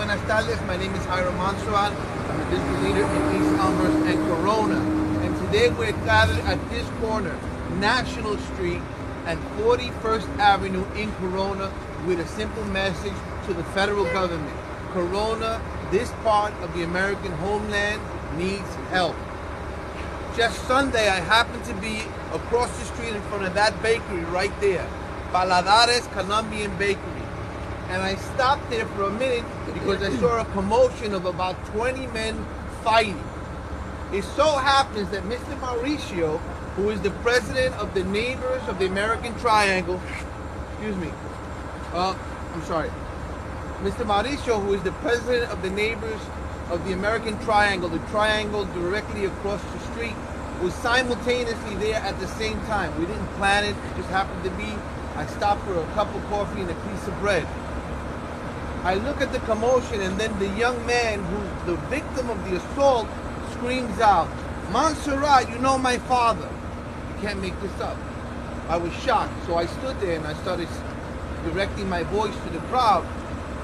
buenas tardes. My name is Hiram Monserrate. I'm a district leader in East Elmhurst and Corona. And today we're gathered at this corner, National Street and 41st Avenue in Corona, with a simple message to the federal government. Corona, this part of the American homeland, needs help. Just Sunday, I happened to be across the street in front of that bakery right there, Paladares Colombian Bakery. And I stopped there for a minute because I saw a commotion of about 20 men fighting. It so happens that Mr. Mauricio, who is the president of the Neighbors of the American Triangle, Mr. Mauricio, who is the president of the Neighbors of the American Triangle, the triangle directly across the street, was simultaneously there at the same time. We didn't plan it, it just happened to be. I stopped for a cup of coffee and a piece of bread. I look at the commotion, and then the young man who's the victim of the assault screams out, "Monserrate, you know my father." You can't make this up. I was shocked, so I stood there and I started directing my voice to the crowd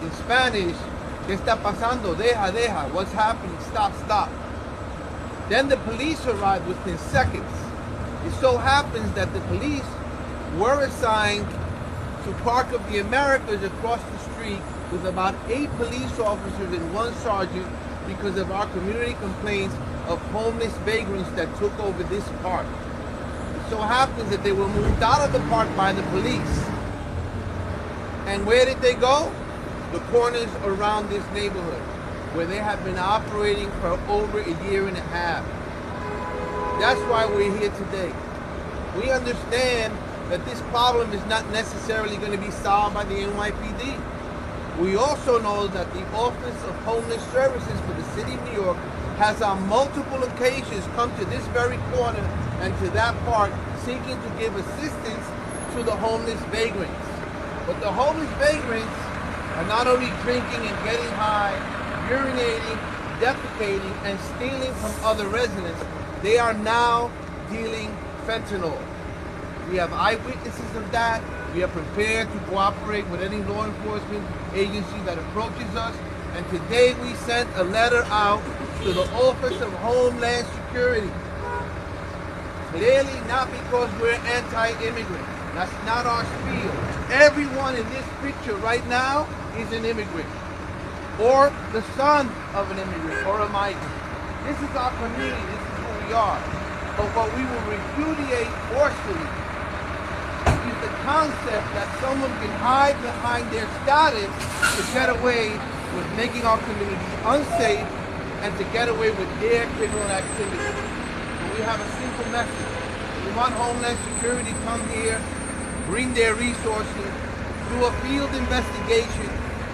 in Spanish. ¿Qué está pasando? Deja, deja. What's happening? Stop, stop. Then the police arrived within seconds. It so happens that the police were assigned to Park of the Americas across the street with about 8 police officers and 1 sergeant because of our community complaints of homeless vagrants that took over this park. It so happens that they were moved out of the park by the police. And where did they go? The corners around this neighborhood, where they have been operating for over a year and a half. That's why we're here today. We understand that this problem is not necessarily going to be solved by the NYPD. We also know that the Office of Homeless Services for the City of New York has on multiple occasions come to this very corner and to that park seeking to give assistance to the homeless vagrants. But the homeless vagrants are not only drinking and getting high, urinating, defecating, and stealing from other residents, they are now dealing fentanyl. We have eyewitnesses of that. We are prepared to cooperate with any law enforcement agency that approaches us. And today we sent a letter out to the Office of Homeland Security. Clearly not because we're anti-immigrant. That's not our spiel. Everyone in this picture right now is an immigrant, or the son of an immigrant, or a migrant. This is our community. This is who we are. But what we will repudiate forcefully is the concept that someone can hide behind their status to get away with making our community unsafe and to get away with their criminal activity. So we have a simple message. We want Homeland Security to come here, bring their resources, do a field investigation,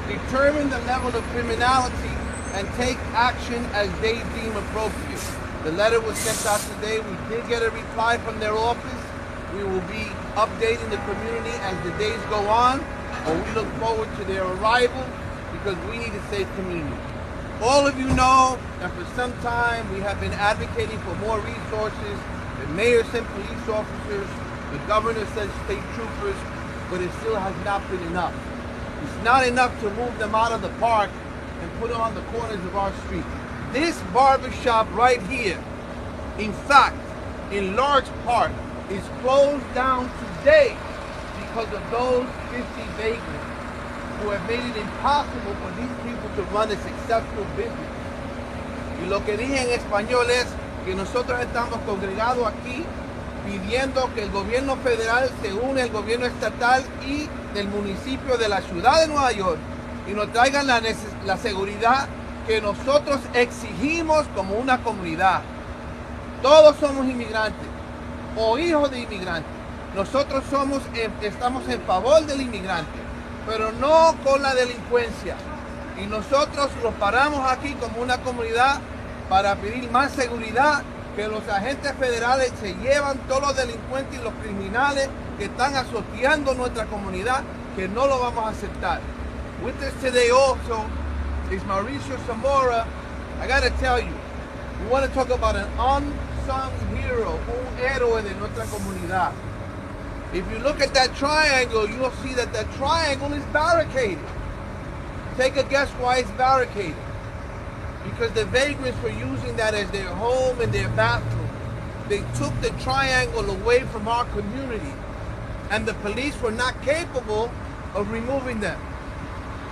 determine the level of criminality, and take action as they deem appropriate. The letter was sent out today. We did get a reply from their office. We will be updating the community as the days go on, and we look forward to their arrival because we need a safe community. All of you know that for some time we have been advocating for more resources. The mayor sent police officers, the governor sent state troopers, but it still has not been enough. It's not enough to move them out of the park and put them on the corners of our street. This barbershop right here, in fact, in large part, is closed down today because of those 50 vagrants who have made it impossible for these people to run a successful business. Y lo que dije en español es que nosotros estamos congregados aquí pidiendo que el gobierno federal se une al gobierno estatal y del municipio de la ciudad de Nueva York y nos traigan la seguridad que nosotros exigimos como una comunidad. Todos somos inmigrantes o hijos de inmigrantes. Nosotros estamos en favor del inmigrante, pero no con la delincuencia. Y nosotros los paramos aquí como una comunidad para pedir más seguridad, que los agentes federales se llevan todos los delincuentes y los criminales que están azoteando nuestra comunidad, que no lo vamos a aceptar. With us today also is Mauricio Zamora. I gotta tell you, we want to talk about an unsung hero, un héroe de nuestra comunidad. If you look at that triangle, you'll see that that triangle is barricaded. Take a guess why it's barricaded. Because the vagrants were using that as their home and their bathroom. They took the triangle away from our community, and the police were not capable of removing them.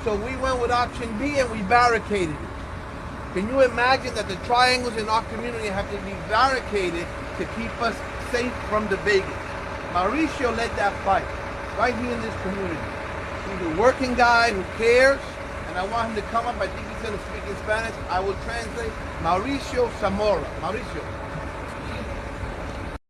So we went with option B and we barricaded it. Can you imagine that the triangles in our community have to be barricaded to keep us safe from the vagrants? Mauricio led that fight right here in this community. He's a working guy who cares, and I want him to come up. I think he's going to speak in Spanish. I will translate. Mauricio Zamora. Mauricio.